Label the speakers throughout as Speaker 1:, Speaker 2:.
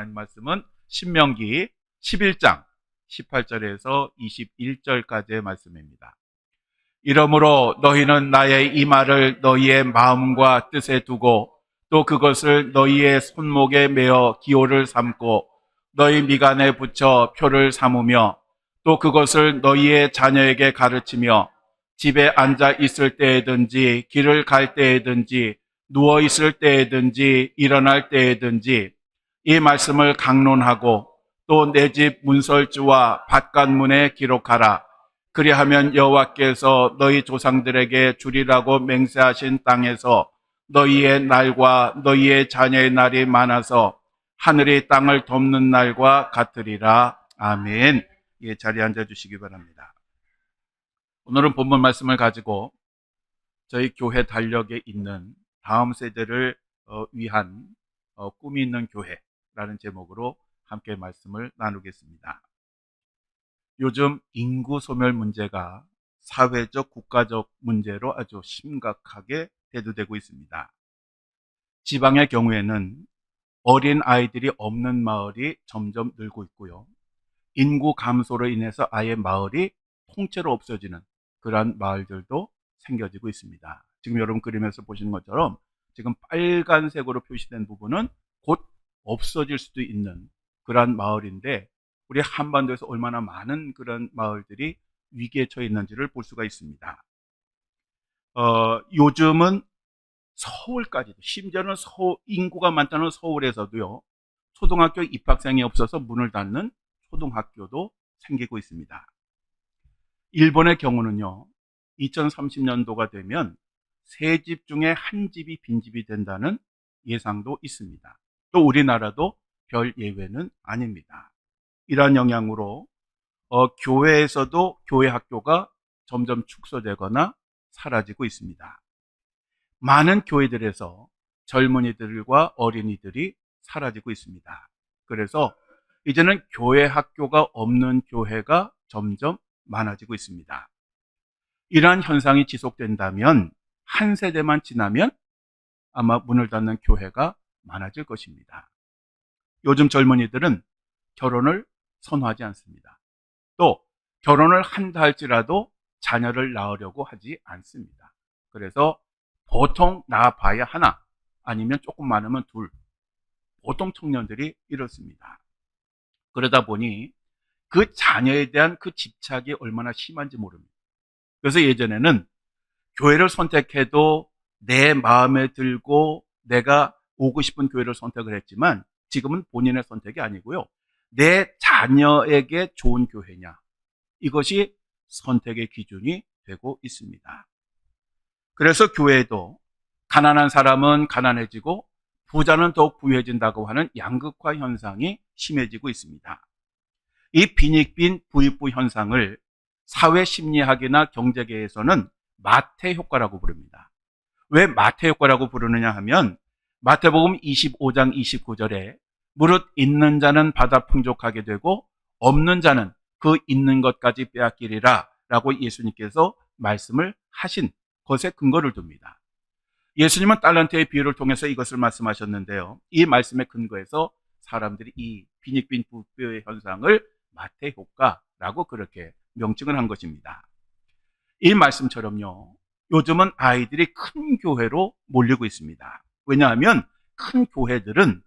Speaker 1: 말씀은 신명기 11장 18절에서 21절까지의 말씀입니다. 이러므로 너희는 나의 이 말을 너희의 마음과 뜻에 두고 또 그것을 너희의 손목에 메어 기호를 삼고 너희 미간에 붙여 표를 삼으며 또 그것을 너희의 자녀에게 가르치며 집에 앉아 있을 때에든지 길을 갈 때에든지 누워 있을 때에든지 일어날 때에든지 이 말씀을 강론하고 또 내 집 문설주와 밭간문에 기록하라. 그리하면 여호와께서 너희 조상들에게 주리라고 맹세하신 땅에서 너희의 날과 너희의 자녀의 날이 많아서 하늘이 땅을 덮는 날과 같으리라. 아멘. 예, 자리에 앉아주시기 바랍니다. 오늘은 본문 말씀을 가지고 저희 교회 달력에 있는 다음 세대를 위한 꿈이 있는 교회라는 제목으로 함께 말씀을 나누겠습니다. 요즘 인구 소멸 문제가 사회적, 국가적 문제로 아주 심각하게 대두되고 있습니다. 지방의 경우에는 어린 아이들이 없는 마을이 점점 늘고 있고요. 인구 감소로 인해서 아예 마을이 통째로 없어지는 그러한 마을들도 생겨지고 있습니다. 지금 여러분 그림에서 보시는 것처럼 지금 빨간색으로 표시된 부분은 곧 없어질 수도 있는 그러한 마을인데 우리 한반도에서 얼마나 많은 그런 마을들이 위기에 처해 있는지를 볼 수가 있습니다. 요즘은 서울까지도, 심지어는 인구가 많다는 서울에서도요, 초등학교 입학생이 없어서 문을 닫는 초등학교도 생기고 있습니다. 일본의 경우는요, 2030년도가 되면 3집 중에 1집이 빈집이 된다는 예상도 있습니다. 또 우리나라도 별 예외는 아닙니다. 이러한 영향으로 교회에서도 교회 학교가 점점 축소되거나 사라지고 있습니다. 많은 교회들에서 젊은이들과 어린이들이 사라지고 있습니다. 그래서 이제는 교회 학교가 없는 교회가 점점 많아지고 있습니다. 이러한 현상이 지속된다면 한 세대만 지나면 아마 문을 닫는 교회가 많아질 것입니다. 요즘 젊은이들은 결혼을 선호하지 않습니다. 또 결혼을 한다 할지라도 자녀를 낳으려고 하지 않습니다. 그래서 보통 낳아봐야 하나 아니면 조금 많으면 둘, 보통 청년들이 이렇습니다. 그러다 보니 그 자녀에 대한 그 집착이 얼마나 심한지 모릅니다. 그래서 예전에는 교회를 선택해도 내 마음에 들고 내가 오고 싶은 교회를 선택을 했지만 지금은 본인의 선택이 아니고요, 내 자녀에게 좋은 교회냐, 이것이 선택의 기준이 되고 있습니다. 그래서 교회도 가난한 사람은 가난해지고 부자는 더욱 부유해진다고 하는 양극화 현상이 심해지고 있습니다. 이 빈익빈 부익부 현상을 사회심리학이나 경제계에서는 마태 효과라고 부릅니다. 왜 마태 효과라고 부르느냐 하면 마태복음 25장 29절에 무릇 있는 자는 받아 풍족하게 되고 없는 자는 그 있는 것까지 빼앗기리라 라고 예수님께서 말씀을 하신 것에 근거를 둡니다. 예수님은 달란트의 비유를 통해서 이것을 말씀하셨는데요, 이 말씀에 근거해서 사람들이 이 빈익빈 부익부의 현상을 마태 효과라고 그렇게 명칭을 한 것입니다. 이 말씀처럼요, 요즘은 아이들이 큰 교회로 몰리고 있습니다. 왜냐하면 큰 교회들은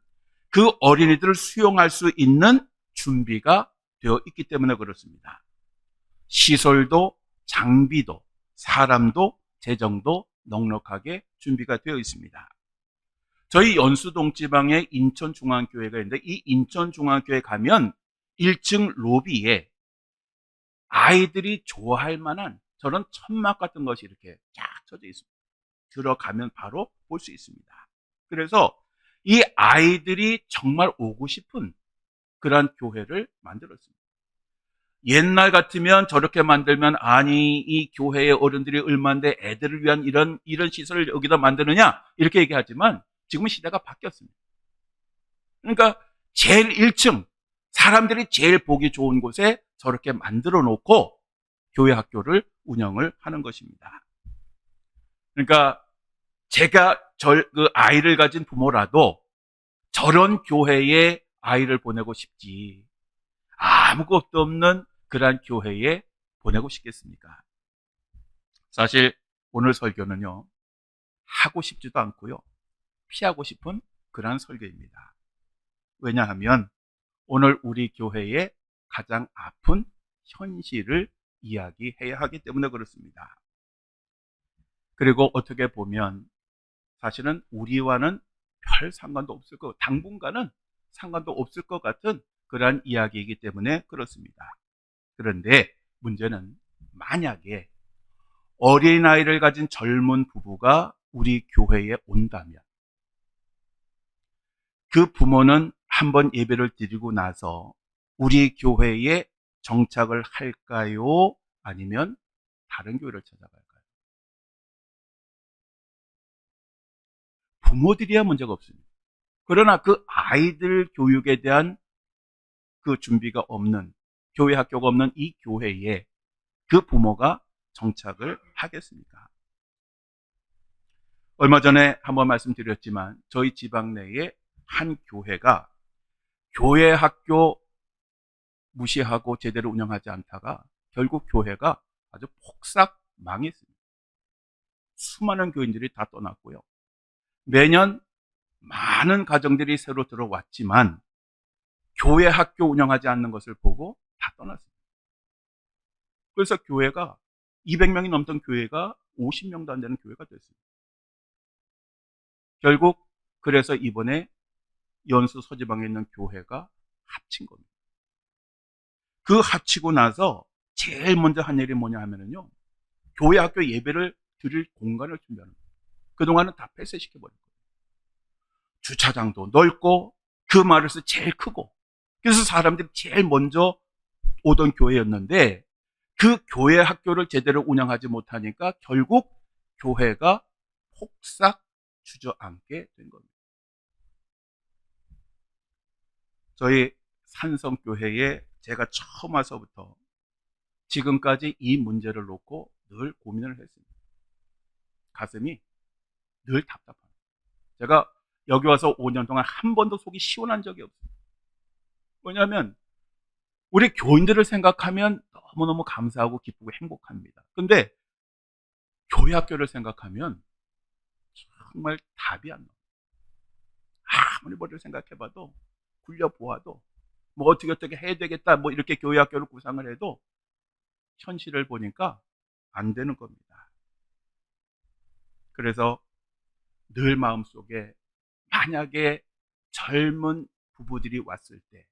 Speaker 1: 그 어린이들을 수용할 수 있는 준비가 되어 있기 때문에 그렇습니다. 시설도 장비도 사람도 재정도 넉넉하게 준비가 되어 있습니다. 저희 연수동 지방에 인천중앙교회가 있는데 이 인천중앙교회 가면 1층 로비에 아이들이 좋아할 만한 저런 천막 같은 것이 이렇게 쫙 쳐져 있습니다. 들어가면 바로 볼 수 있습니다. 그래서 이 아이들이 정말 오고 싶은 그런 교회를 만들었습니다. 옛날 같으면 저렇게 만들면 아니 이 교회의 어른들이 얼마인데 애들을 위한 이런 시설을 여기다 만드느냐 이렇게 얘기하지만 지금은 시대가 바뀌었습니다. 그러니까 제일 1층 사람들이 제일 보기 좋은 곳에 저렇게 만들어 놓고 교회 학교를 운영을 하는 것입니다. 그러니까 제가 그 아이를 가진 부모라도 저런 교회에 아이를 보내고 싶지 아무것도 없는 그러한 교회에 보내고 싶겠습니까? 사실 오늘 설교는요, 하고 싶지도 않고요, 피하고 싶은 그러한 설교입니다. 왜냐하면 오늘 우리 교회의 가장 아픈 현실을 이야기해야 하기 때문에 그렇습니다. 그리고 어떻게 보면 사실은 우리와는 별 상관도 없을 것, 당분간은 상관도 없을 것 같은 그러한 이야기이기 때문에 그렇습니다. 그런데 문제는 만약에 어린아이를 가진 젊은 부부가 우리 교회에 온다면 그 부모는 한번 예배를 드리고 나서 우리 교회에 정착을 할까요? 아니면 다른 교회를 찾아갈까요? 부모들이야 문제가 없습니다. 그러나 그 아이들 교육에 대한 그 준비가 없는, 교회 학교가 없는 이 교회에 그 부모가 정착을 하겠습니까? 얼마 전에 한번 말씀드렸지만 저희 지방 내에 한 교회가 교회 학교 무시하고 제대로 운영하지 않다가 결국 교회가 아주 폭삭 망했습니다. 수많은 교인들이 다 떠났고요. 매년 많은 가정들이 새로 들어왔지만 교회 학교 운영하지 않는 것을 보고 다 떠났습니다. 그래서 교회가 200명이 넘던 교회가 50명도 안 되는 교회가 됐습니다. 결국 그래서 이번에 연수 서지방에 있는 교회가 합친 겁니다. 그 합치고 나서 제일 먼저 한 일이 뭐냐 하면요, 교회 학교 예배를 드릴 공간을 준비하는 거예요. 그동안은 다 폐쇄시켜버린 거예요. 주차장도 넓고 그 마을에서 제일 크고, 그래서 사람들이 제일 먼저 오던 교회였는데 그 교회 학교를 제대로 운영하지 못하니까 결국 교회가 폭삭 주저앉게 된 겁니다. 저희 산성교회에 제가 처음 와서부터 지금까지 이 문제를 놓고 늘 고민을 했습니다. 가슴이 늘 답답합니다. 제가 여기 와서 5년 동안 한 번도 속이 시원한 적이 없습니다. 왜냐하면 우리 교인들을 생각하면 너무너무 감사하고 기쁘고 행복합니다. 근데 교회 학교를 생각하면 정말 답이 안 나와요. 아무리 머리를 생각해봐도, 굴려보아도, 뭐 어떻게 해야 되겠다, 뭐 이렇게 교회 학교를 구상을 해도 현실을 보니까 안 되는 겁니다. 그래서 늘 마음속에 만약에 젊은 부부들이 왔을 때,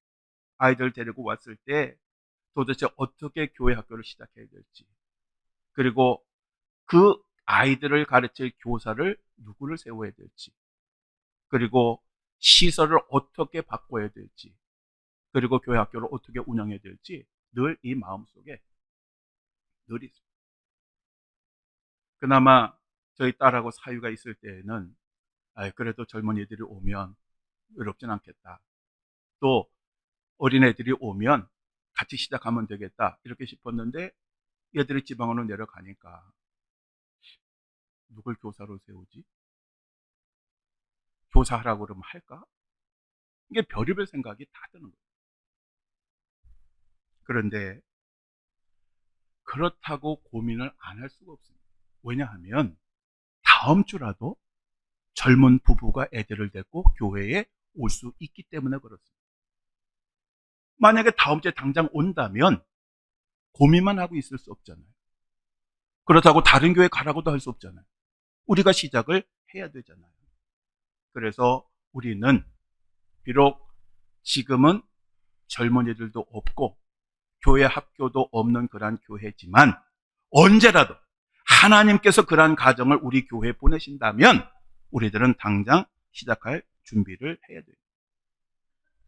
Speaker 1: 아이들 데리고 왔을 때 도대체 어떻게 교회 학교를 시작해야 될지, 그리고 그 아이들을 가르칠 교사를 누구를 세워야 될지, 그리고 시설을 어떻게 바꿔야 될지, 그리고 교회 학교를 어떻게 운영해야 될지 늘 이 마음속에 늘 있습니다. 그나마 저희 딸하고 사유가 있을 때에는 그래도 젊은이들이 오면 외롭진 않겠다, 또 어린애들이 오면 같이 시작하면 되겠다 이렇게 싶었는데 얘들이 지방으로 내려가니까 누굴 교사로 세우지? 교사하라고 그러면 할까? 이게 별의별 생각이 다 드는 거예요. 그런데 그렇다고 고민을 안 할 수가 없습니다. 왜냐하면 다음 주라도 젊은 부부가 애들을 데리고 교회에 올 수 있기 때문에 그렇습니다. 만약에 다음 주에 당장 온다면 고민만 하고 있을 수 없잖아요. 그렇다고 다른 교회 가라고도 할 수 없잖아요. 우리가 시작을 해야 되잖아요. 그래서 우리는 비록 지금은 젊은이들도 없고 교회 학교도 없는 그러한 교회지만 언제라도 하나님께서 그러한 가정을 우리 교회에 보내신다면 우리들은 당장 시작할 준비를 해야 돼요.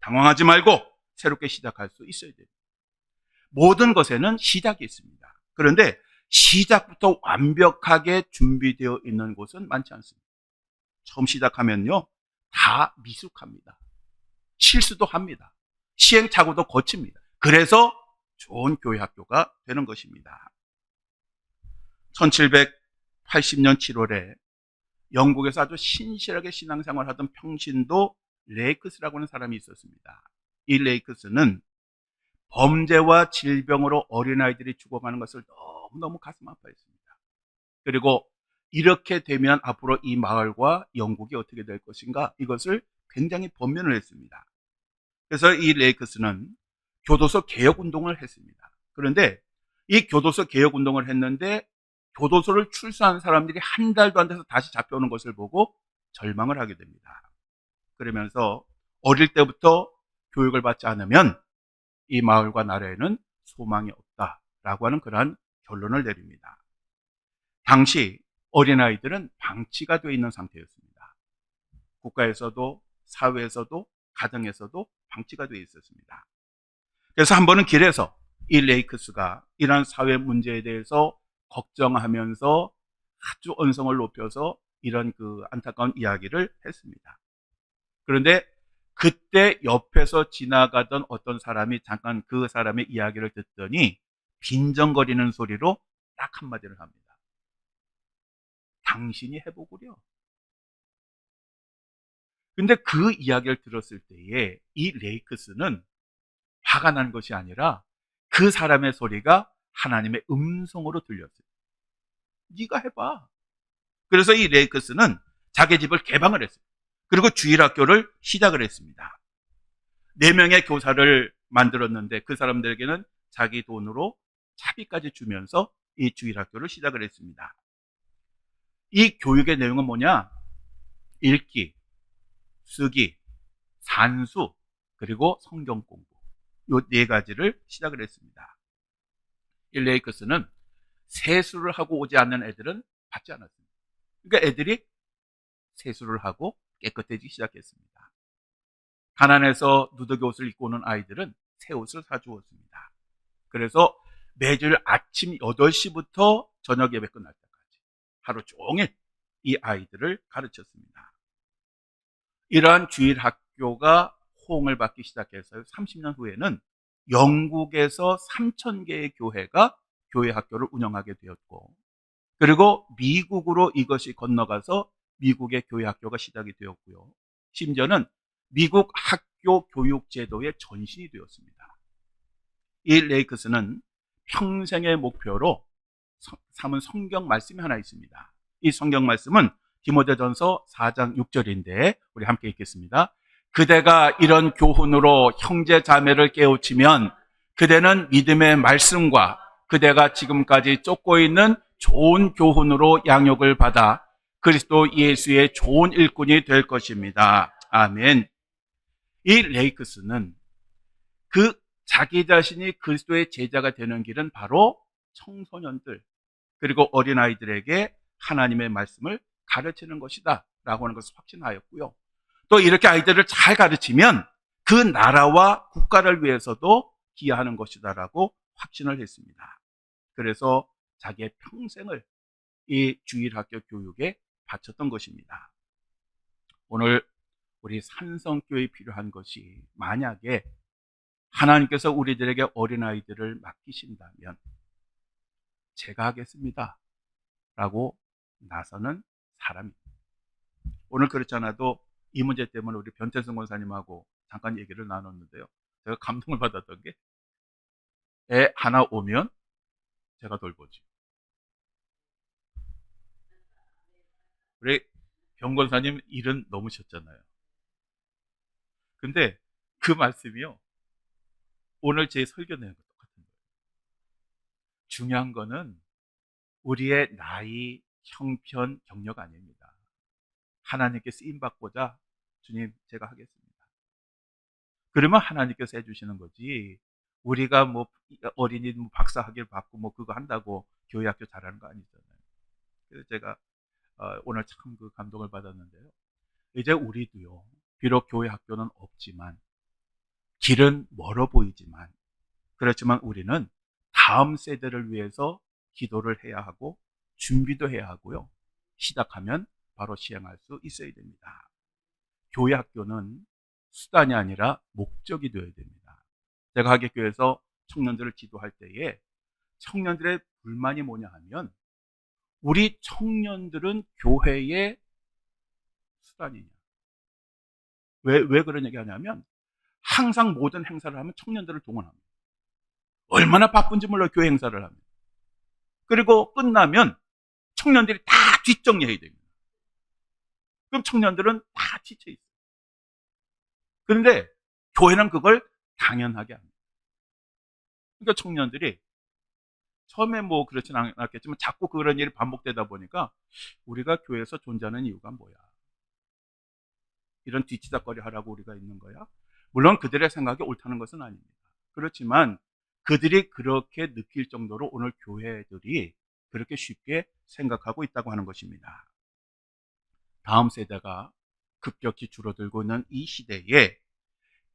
Speaker 1: 당황하지 말고 새롭게 시작할 수 있어야 돼요. 모든 것에는 시작이 있습니다. 그런데 시작부터 완벽하게 준비되어 있는 곳은 많지 않습니다. 처음 시작하면요, 다 미숙합니다. 실수도 합니다. 시행착오도 거칩니다. 그래서 좋은 교회 학교가 되는 것입니다. 1780년 7월에 영국에서 아주 신실하게 신앙생활을 하던 평신도 레이크스라고 하는 사람이 있었습니다. 이 레이크스는 범죄와 질병으로 어린아이들이 죽어가는 것을 너무너무 가슴 아파했습니다. 그리고 이렇게 되면 앞으로 이 마을과 영국이 어떻게 될 것인가, 이것을 굉장히 번면을 했습니다. 그래서 이 레이크스는 교도소 개혁 운동을 했습니다. 그런데 이 교도소 개혁 운동을 했는데 교도소를 출소한 사람들이 한 달도 안 돼서 다시 잡혀오는 것을 보고 절망을 하게 됩니다. 그러면서 어릴 때부터 교육을 받지 않으면 이 마을과 나라에는 소망이 없다라고 하는 그러한 결론을 내립니다. 당시 어린아이들은 방치가 되어 있는 상태였습니다. 국가에서도 사회에서도 가정에서도 방치가 되어 있었습니다. 그래서 한 번은 길에서 이 레이크스가 이러한 사회 문제에 대해서 걱정하면서 아주 언성을 높여서 이런 그 안타까운 이야기를 했습니다. 그런데 그때 옆에서 지나가던 어떤 사람이 잠깐 그 사람의 이야기를 듣더니 빈정거리는 소리로 딱 한마디를 합니다. 당신이 해보구려. 근데 그 이야기를 들었을 때에 이 레이크스는 화가 난 것이 아니라 그 사람의 소리가 하나님의 음성으로 들렸어요. 네가 해봐. 그래서 이 레이크스는 자기 집을 개방을 했어요. 그리고 주일학교를 시작을 했습니다. 4명의 교사를 만들었는데 그 사람들에게는 자기 돈으로 차비까지 주면서 이 주일학교를 시작을 했습니다. 이 교육의 내용은 뭐냐? 읽기, 쓰기, 산수, 그리고 성경 공부. 이 4가지를 시작을 했습니다. 이 레이크스는 세수를 하고 오지 않는 애들은 받지 않았습니다. 그러니까 애들이 세수를 하고 깨끗해지기 시작했습니다. 가난해서 누더기 옷을 입고 오는 아이들은 새 옷을 사주었습니다. 그래서 매주 아침 8시부터 저녁 예배 끝날 때까지 하루 종일 이 아이들을 가르쳤습니다. 이러한 주일 학교가 호응을 받기 시작해서 30년 후에는 영국에서 3,000개의 교회가 교회 학교를 운영하게 되었고, 그리고 미국으로 이것이 건너가서 미국의 교회 학교가 시작이 되었고요. 심지어는 미국 학교 교육 제도의 전신이 되었습니다. 이 레이크스는 평생의 목표로 삼은 성경 말씀이 하나 있습니다. 이 성경 말씀은 디모데전서 4장 6절인데 우리 함께 읽겠습니다. 그대가 이런 교훈으로 형제 자매를 깨우치면 그대는 믿음의 말씀과 그대가 지금까지 쫓고 있는 좋은 교훈으로 양육을 받아 그리스도 예수의 좋은 일꾼이 될 것입니다. 아멘. 이 레이크스는 그 자기 자신이 그리스도의 제자가 되는 길은 바로 청소년들 그리고 어린아이들에게 하나님의 말씀을 가르치는 것이다 라고 하는 것을 확신하였고요. 또 이렇게 아이들을 잘 가르치면 그 나라와 국가를 위해서도 기여하는 것이다 라고 확신을 했습니다. 그래서 자기의 평생을 이 주일학교 교육에 바쳤던 것입니다. 오늘 우리 산성교회에 필요한 것이 만약에 하나님께서 우리들에게 어린아이들을 맡기신다면 제가 하겠습니다 라고 나서는 사람입니다. 오늘 그렇지 않아도 이 문제 때문에 우리 변태성 권사님하고 잠깐 얘기를 나눴는데요. 제가 감동을 받았던 게 애 하나 오면 제가 돌보죠. 우리 병 권사님 일은 너무 쉬었잖아요. 근데 그 말씀이요. 오늘 제 설교 내용과 똑같은 거예요. 중요한 거는 우리의 나이, 형편, 경력 아닙니다. 하나님께 쓰임받고자 주님 제가 하겠습니다. 그러면 하나님께서 해주시는 거지. 우리가 뭐 어린이 뭐 박사 학위를 받고 뭐 그거 한다고 교회 학교 잘하는 거 아니잖아요. 그래서 제가 오늘 참 그 감동을 받았는데요. 이제 우리도요. 비록 교회 학교는 없지만 길은 멀어 보이지만 그렇지만 우리는 다음 세대를 위해서 기도를 해야 하고 준비도 해야 하고요. 시작하면 바로 시행할 수 있어야 됩니다. 교회 학교는 수단이 아니라 목적이 되어야 됩니다. 제가 하객교회에서 청년들을 지도할 때에 청년들의 불만이 뭐냐 하면 우리 청년들은 교회의 수단이냐. 왜 그런 얘기 하냐면 항상 모든 행사를 하면 청년들을 동원합니다. 얼마나 바쁜지 몰라 교회 행사를 하면. 그리고 끝나면 청년들이 다 뒷정리해야 됩니다. 그럼 청년들은 다 지쳐 있어요. 그런데 교회는 그걸 당연하게 합니다. 그러니까 청년들이 처음에 뭐 그렇진 않았겠지만 자꾸 그런 일이 반복되다 보니까 우리가 교회에서 존재하는 이유가 뭐야? 이런 뒤치다거리 하라고 우리가 있는 거야? 물론 그들의 생각이 옳다는 것은 아닙니다. 그렇지만 그들이 그렇게 느낄 정도로 오늘 교회들이 그렇게 쉽게 생각하고 있다고 하는 것입니다. 다음 세대가 급격히 줄어들고 있는 이 시대에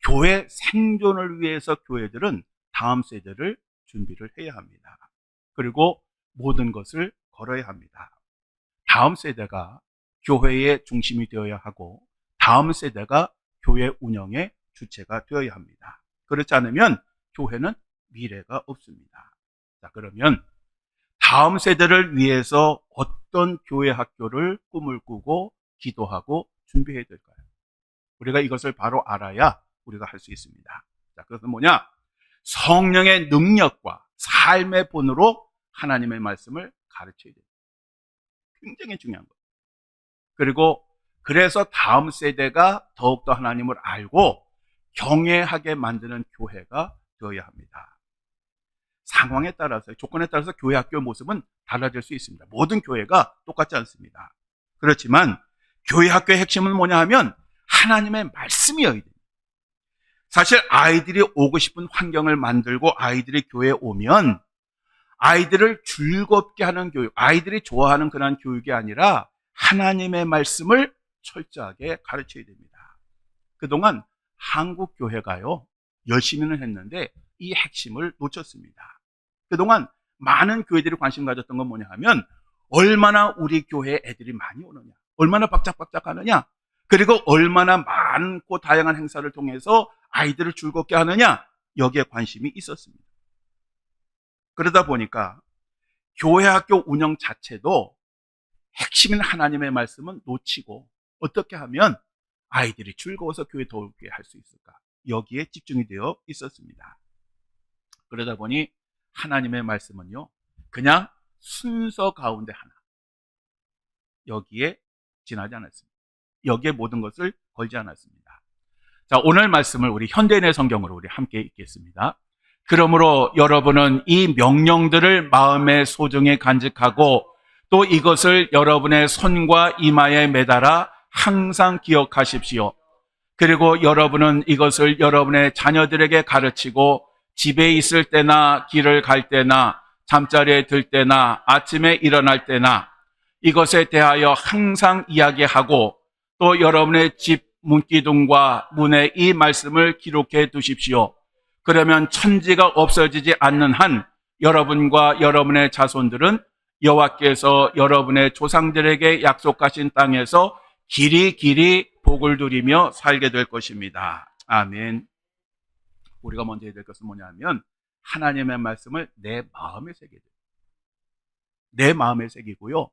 Speaker 1: 교회 생존을 위해서 교회들은 다음 세대를 준비를 해야 합니다. 그리고 모든 것을 걸어야 합니다. 다음 세대가 교회의 중심이 되어야 하고 다음 세대가 교회 운영의 주체가 되어야 합니다. 그렇지 않으면 교회는 미래가 없습니다. 자, 그러면 다음 세대를 위해서 어떤 교회 학교를 꿈을 꾸고 기도하고 준비해야 될까요? 우리가 이것을 바로 알아야 우리가 할 수 있습니다. 자, 그것은 뭐냐? 성령의 능력과 삶의 본으로 하나님의 말씀을 가르쳐야 됩니다. 굉장히 중요한 거예요. 그리고 그래서 다음 세대가 더욱더 하나님을 알고 경외하게 만드는 교회가 되어야 합니다. 상황에 따라서, 조건에 따라서 교회 학교의 모습은 달라질 수 있습니다. 모든 교회가 똑같지 않습니다. 그렇지만 교회 학교의 핵심은 뭐냐 하면 하나님의 말씀이어야 됩니다. 사실 아이들이 오고 싶은 환경을 만들고 아이들이 교회에 오면 아이들을 즐겁게 하는 교육, 아이들이 좋아하는 그런 교육이 아니라 하나님의 말씀을 철저하게 가르쳐야 됩니다. 그동안 한국 교회가요, 열심히는 했는데 이 핵심을 놓쳤습니다. 그동안 많은 교회들이 관심 가졌던 건 뭐냐 하면 얼마나 우리 교회에 애들이 많이 오느냐, 얼마나 박짝박짝 하느냐, 그리고 얼마나 많고 다양한 행사를 통해서 아이들을 즐겁게 하느냐, 여기에 관심이 있었습니다. 그러다 보니까 교회 학교 운영 자체도 핵심인 하나님의 말씀은 놓치고 어떻게 하면 아이들이 즐거워서 교회 더 오게 할 수 있을까, 여기에 집중이 되어 있었습니다. 그러다 보니 하나님의 말씀은요, 그냥 순서 가운데 하나, 여기에 지나지 않았습니다. 여기에 모든 것을 걸지 않았습니다. 자, 오늘 말씀을 우리 현대인의 성경으로 우리 함께 읽겠습니다. 그러므로 여러분은 이 명령들을 마음에 소중히 간직하고 또 이것을 여러분의 손과 이마에 매달아 항상 기억하십시오. 그리고 여러분은 이것을 여러분의 자녀들에게 가르치고 집에 있을 때나 길을 갈 때나 잠자리에 들 때나 아침에 일어날 때나 이것에 대하여 항상 이야기하고 또 여러분의 집 문기둥과 문에 이 말씀을 기록해 두십시오. 그러면 천지가 없어지지 않는 한 여러분과 여러분의 자손들은 여호와께서 여러분의 조상들에게 약속하신 땅에서 길이 복을 누리며 살게 될 것입니다. 아멘. 우리가 먼저 해야 될 것은 뭐냐면 하나님의 말씀을 내 마음에 새겨야 돼요. 내 마음에 새기고요,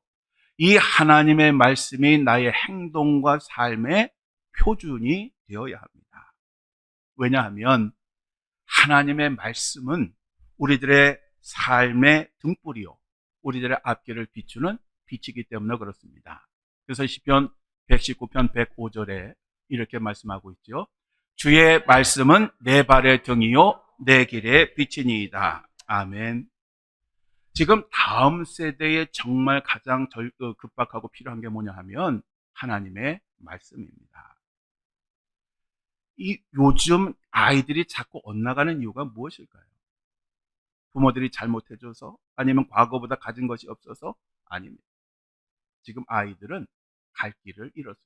Speaker 1: 이 하나님의 말씀이 나의 행동과 삶의 표준이 되어야 합니다. 왜냐하면 하나님의 말씀은 우리들의 삶의 등불이요, 우리들의 앞길을 비추는 빛이기 때문에 그렇습니다. 그래서 시편 119편 105절에 이렇게 말씀하고 있죠. 주의 말씀은 내 발의 등이요 내 길의 빛이니이다. 아멘. 지금 다음 세대에 정말 가장 급박하고 필요한 게 뭐냐 하면 하나님의 말씀입니다. 요즘 아이들이 자꾸 엇나가는 이유가 무엇일까요? 부모들이 잘못해줘서? 아니면 과거보다 가진 것이 없어서? 아닙니다. 지금 아이들은 갈 길을 잃었습니다.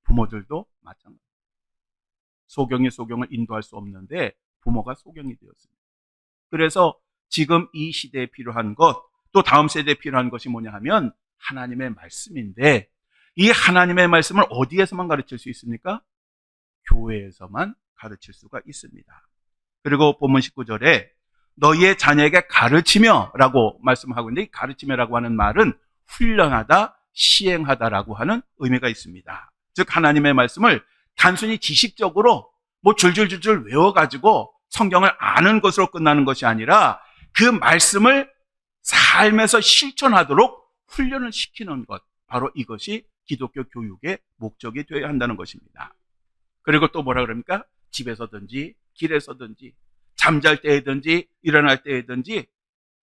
Speaker 1: 부모들도 마찬가지입니다. 소경이 소경을 인도할 수 없는데 부모가 소경이 되었습니다. 그래서 지금 이 시대에 필요한 것, 또 다음 세대에 필요한 것이 뭐냐 하면 하나님의 말씀인데, 이 하나님의 말씀을 어디에서만 가르칠 수 있습니까? 교회에서만 가르칠 수가 있습니다. 그리고 본문 19절에 너희의 자녀에게 가르치며 라고 말씀하고 있는데, 이 가르치며라고 하는 말은 훈련하다, 시행하다라고 하는 의미가 있습니다. 즉 하나님의 말씀을 단순히 지식적으로 뭐 줄줄줄줄 외워가지고 성경을 아는 것으로 끝나는 것이 아니라 그 말씀을 삶에서 실천하도록 훈련을 시키는 것, 바로 이것이 기독교 교육의 목적이 되어야 한다는 것입니다. 그리고 또 뭐라 그럽니까? 집에서든지 길에서든지 잠잘 때든지 일어날 때든지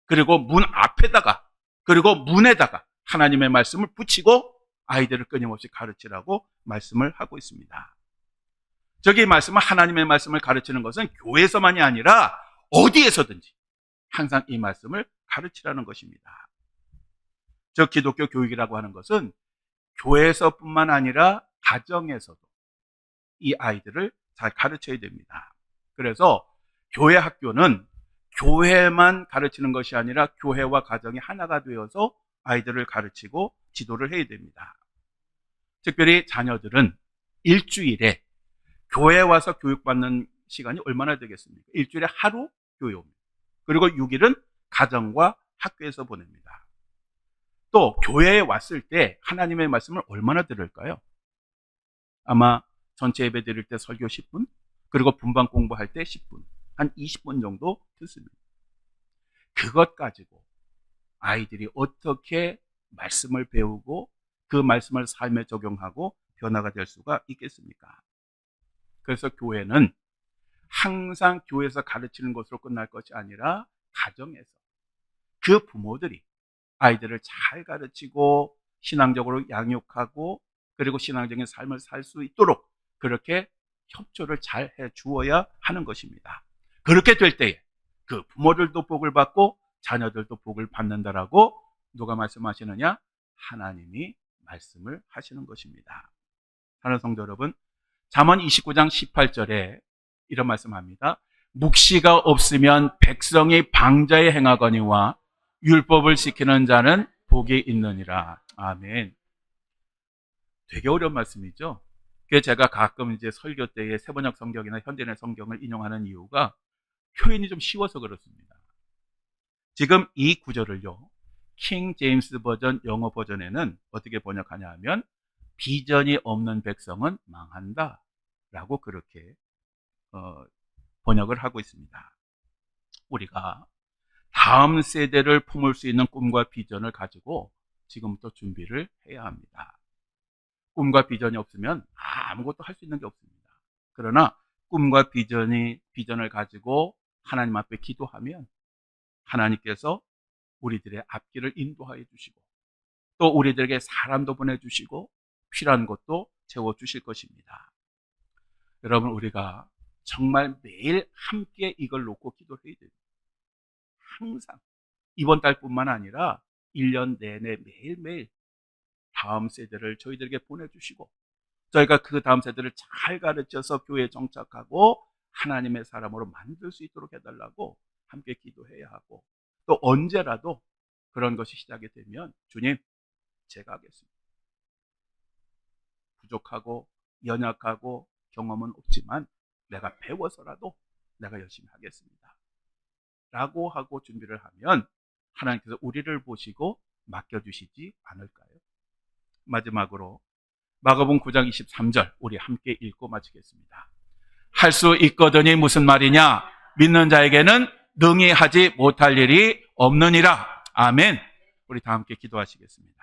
Speaker 1: 그리고 문 앞에다가 그리고 문에다가 하나님의 말씀을 붙이고 아이들을 끊임없이 가르치라고 말씀을 하고 있습니다. 저기 말씀은 하나님의 말씀을 가르치는 것은 교회에서만이 아니라 어디에서든지 항상 이 말씀을 가르치라는 것입니다. 저 기독교 교육이라고 하는 것은 교회에서뿐만 아니라 가정에서도 이 아이들을 잘 가르쳐야 됩니다. 그래서 교회 학교는 교회만 가르치는 것이 아니라 교회와 가정이 하나가 되어서 아이들을 가르치고 지도를 해야 됩니다. 특별히 자녀들은 일주일에 교회에 와서 교육받는 시간이 얼마나 되겠습니까? 일주일에 하루 교육입니다. 그리고 6일은 가정과 학교에서 보냅니다. 또 교회에 왔을 때 하나님의 말씀을 얼마나 들을까요? 아마 전체 예배 드릴 때 설교 10분, 그리고 분방 공부할 때 10분, 한 20분 정도 듣습니다. 그것 가지고 아이들이 어떻게 말씀을 배우고 그 말씀을 삶에 적용하고 변화가 될 수가 있겠습니까? 그래서 교회는 항상 교회에서 가르치는 것으로 끝날 것이 아니라 가정에서 그 부모들이 아이들을 잘 가르치고 신앙적으로 양육하고 그리고 신앙적인 삶을 살 수 있도록 그렇게 협조를 잘 해 주어야 하는 것입니다. 그렇게 될 때에 그 부모들도 복을 받고 자녀들도 복을 받는다라고 누가 말씀하시느냐? 하나님이 말씀을 하시는 것입니다. 사랑하는 성도 여러분, 잠언 29장 18절에 이런 말씀합니다. 묵시가 없으면 백성이 방자에 행하거니와 율법을 지키는 자는 복이 있느니라. 아멘. 되게 어려운 말씀이죠. 그래서 제가 가끔 이제 설교 때에 세번역 성경이나 현대인의 성경을 인용하는 이유가 표현이 좀 쉬워서 그렇습니다. 지금 이 구절을요, 킹 제임스 버전 영어 버전에는 어떻게 번역하냐 하면 비전이 없는 백성은 망한다 라고 그렇게 번역을 하고 있습니다. 우리가 다음 세대를 품을 수 있는 꿈과 비전을 가지고 지금부터 준비를 해야 합니다. 꿈과 비전이 없으면 아무것도 할 수 있는 게 없습니다. 그러나 꿈과 비전을 가지고 하나님 앞에 기도하면 하나님께서 우리들의 앞길을 인도하여 주시고 또 우리들에게 사람도 보내주시고 필요한 것도 채워주실 것입니다. 여러분, 우리가 정말 매일 함께 이걸 놓고 기도해야 됩니다. 항상 이번 달뿐만 아니라 1년 내내 매일매일 다음 세대를 저희들에게 보내주시고 저희가 그 다음 세대를 잘 가르쳐서 교회에 정착하고 하나님의 사람으로 만들 수 있도록 해달라고 함께 기도해야 하고 또 언제라도 그런 것이 시작이 되면 주님, 제가 하겠습니다. 부족하고 연약하고 경험은 없지만 내가 배워서라도 내가 열심히 하겠습니다 라고 하고 준비를 하면 하나님께서 우리를 보시고 맡겨주시지 않을까요? 마지막으로 마가복음 9장 23절 우리 함께 읽고 마치겠습니다. 할 수 있거든이 무슨 말이냐? 믿는 자에게는 능히 하지 못할 일이 없느니라. 아멘. 우리 다 함께 기도하시겠습니다.